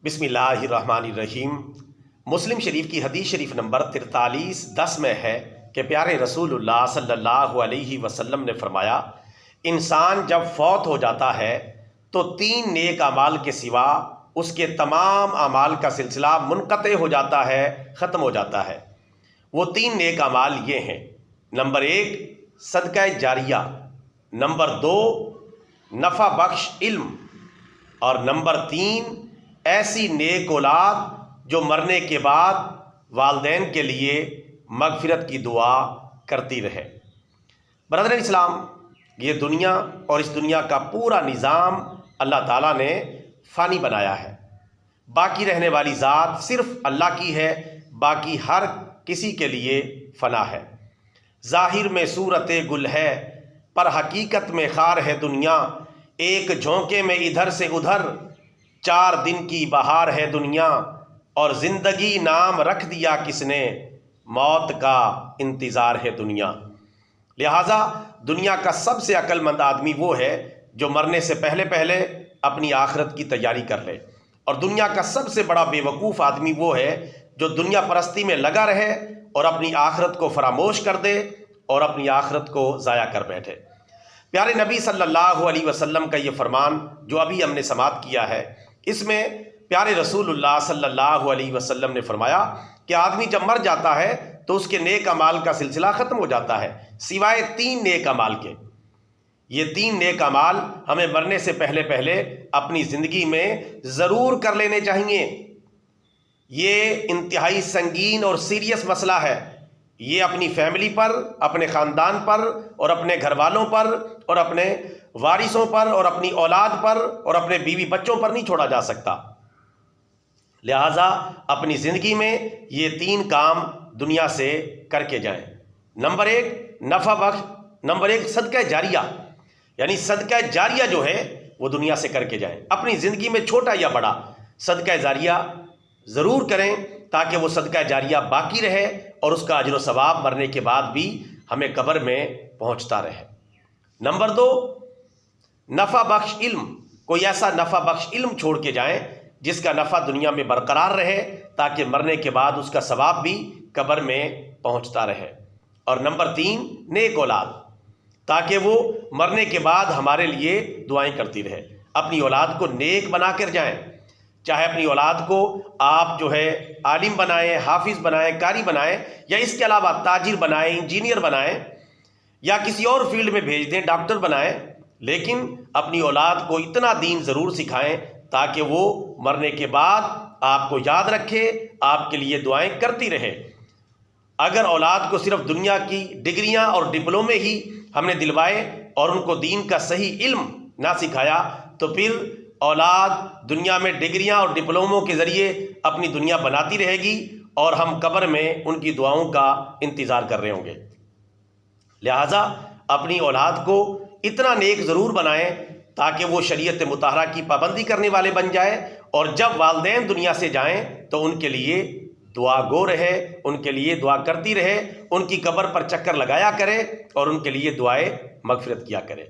بسم اللہ الرحمن الرحیم۔ مسلم شریف کی حدیث شریف نمبر 4310 میں ہے کہ پیارے رسول اللہ صلی اللہ علیہ وسلم نے فرمایا، انسان جب فوت ہو جاتا ہے تو 3 نیک اعمال کے سوا اس کے تمام اعمال کا سلسلہ منقطع ہو جاتا ہے، ختم ہو جاتا ہے۔ وہ 3 نیک اعمال یہ ہیں: نمبر 1 صدقہ جاریہ، نمبر 2 نفع بخش علم، اور نمبر 3 ایسی نیک اولاد جو مرنے کے بعد والدین کے لیے مغفرت کی دعا کرتی رہے۔ برادران اسلام، یہ دنیا اور اس دنیا کا پورا نظام اللہ تعالیٰ نے فانی بنایا ہے۔ باقی رہنے والی ذات صرف اللہ کی ہے، باقی ہر کسی کے لیے فنا ہے۔ ظاہر میں صورت گل ہے پر حقیقت میں خار ہے دنیا، ایک جھونکے میں ادھر سے ادھر 4 دن کی بہار ہے دنیا، اور زندگی نام رکھ دیا کس نے، موت کا انتظار ہے دنیا۔ لہٰذا دنیا کا سب سے عقل مند آدمی وہ ہے جو مرنے سے پہلے پہلے اپنی آخرت کی تیاری کر لے، اور دنیا کا سب سے بڑا بے وقوف آدمی وہ ہے جو دنیا پرستی میں لگا رہے اور اپنی آخرت کو فراموش کر دے اور اپنی آخرت کو ضائع کر بیٹھے۔ پیارے نبی صلی اللہ علیہ وسلم کا یہ فرمان جو ابھی ہم نے سماعت کیا ہے، اس میں پیارے رسول اللہ صلی اللہ علیہ وسلم نے فرمایا کہ آدمی جب مر جاتا ہے تو اس کے نیک اعمال کا سلسلہ ختم ہو جاتا ہے، سوائے 3 نیک اعمال کے۔ یہ 3 نیک اعمال ہمیں مرنے سے پہلے پہلے اپنی زندگی میں ضرور کر لینے چاہیے۔ یہ انتہائی سنگین اور سیریس مسئلہ ہے۔ یہ اپنی فیملی پر، اپنے خاندان پر، اور اپنے گھر والوں پر، اور اپنے وارثوں پر، اور اپنی اولاد پر، اور اپنے بیوی بچوں پر نہیں چھوڑا جا سکتا۔ لہٰذا اپنی زندگی میں یہ 3 کام دنیا سے کر کے جائیں۔ نمبر 1 نفع بخش، نمبر 1 صدقہ جاریہ، یعنی صدقہ جاریہ جو ہے وہ دنیا سے کر کے جائیں۔ اپنی زندگی میں چھوٹا یا بڑا صدقہ جاریہ ضرور کریں تاکہ وہ صدقہ جاریہ باقی رہے اور اس کا اجر و ثواب مرنے کے بعد بھی ہمیں قبر میں پہنچتا رہے۔ نمبر 2 نفع بخش علم، کوئی ایسا نفع بخش علم چھوڑ کے جائیں جس کا نفع دنیا میں برقرار رہے تاکہ مرنے کے بعد اس کا ثواب بھی قبر میں پہنچتا رہے۔ اور نمبر 3 نیک اولاد، تاکہ وہ مرنے کے بعد ہمارے لیے دعائیں کرتی رہے۔ اپنی اولاد کو نیک بنا کر جائیں، چاہے اپنی اولاد کو آپ جو ہے عالم بنائیں، حافظ بنائیں، قاری بنائیں، یا اس کے علاوہ تاجر بنائیں، انجینئر بنائیں، یا کسی اور فیلڈ میں بھیج دیں، ڈاکٹر بنائیں، لیکن اپنی اولاد کو اتنا دین ضرور سکھائیں تاکہ وہ مرنے کے بعد آپ کو یاد رکھے، آپ کے لیے دعائیں کرتی رہے۔ اگر اولاد کو صرف دنیا کی ڈگریاں اور ڈپلومے ہی ہم نے دلوائے اور ان کو دین کا صحیح علم نہ سکھایا تو پھر اولاد دنیا میں ڈگریاں اور ڈپلوموں کے ذریعے اپنی دنیا بناتی رہے گی اور ہم قبر میں ان کی دعاؤں کا انتظار کر رہے ہوں گے۔ لہٰذا اپنی اولاد کو اتنا نیک ضرور بنائیں تاکہ وہ شریعت مطہرہ کی پابندی کرنے والے بن جائے، اور جب والدین دنیا سے جائیں تو ان کے لیے دعا گو رہے، ان کے لیے دعا کرتی رہے، ان کی قبر پر چکر لگایا کرے اور ان کے لیے دعائیں مغفرت کیا کرے،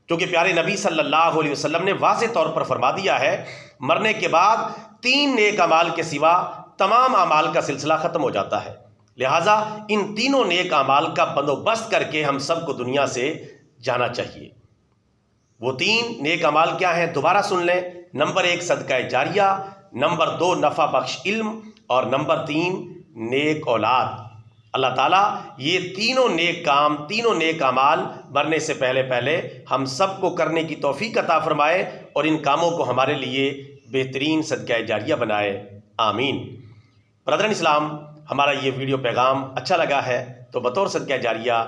کیونکہ پیارے نبی صلی اللہ علیہ وسلم نے واضح طور پر فرما دیا ہے مرنے کے بعد 3 نیک اعمال کے سوا تمام اعمال کا سلسلہ ختم ہو جاتا ہے۔ لہٰذا ان تینوں نیک اعمال کا بندوبست کر کے ہم سب کو دنیا سے جانا چاہیے۔ وہ 3 نیک اعمال کیا ہیں؟ دوبارہ سن لیں۔ نمبر 1 صدقہ جاریہ، نمبر 2 نفع بخش علم، اور نمبر 3 نیک اولاد۔ اللہ تعالیٰ یہ تینوں نیک کام، تینوں نیک اعمال مرنے سے پہلے پہلے ہم سب کو کرنے کی توفیق عطا فرمائے اور ان کاموں کو ہمارے لیے بہترین صدقہ جاریہ بنائے، آمین۔ برادران اسلام، ہمارا یہ ویڈیو پیغام اچھا لگا ہے تو بطور صدقہ جاریہ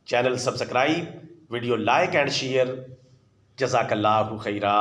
channel subscribe, video like and share. جزاک اللہ خیرا۔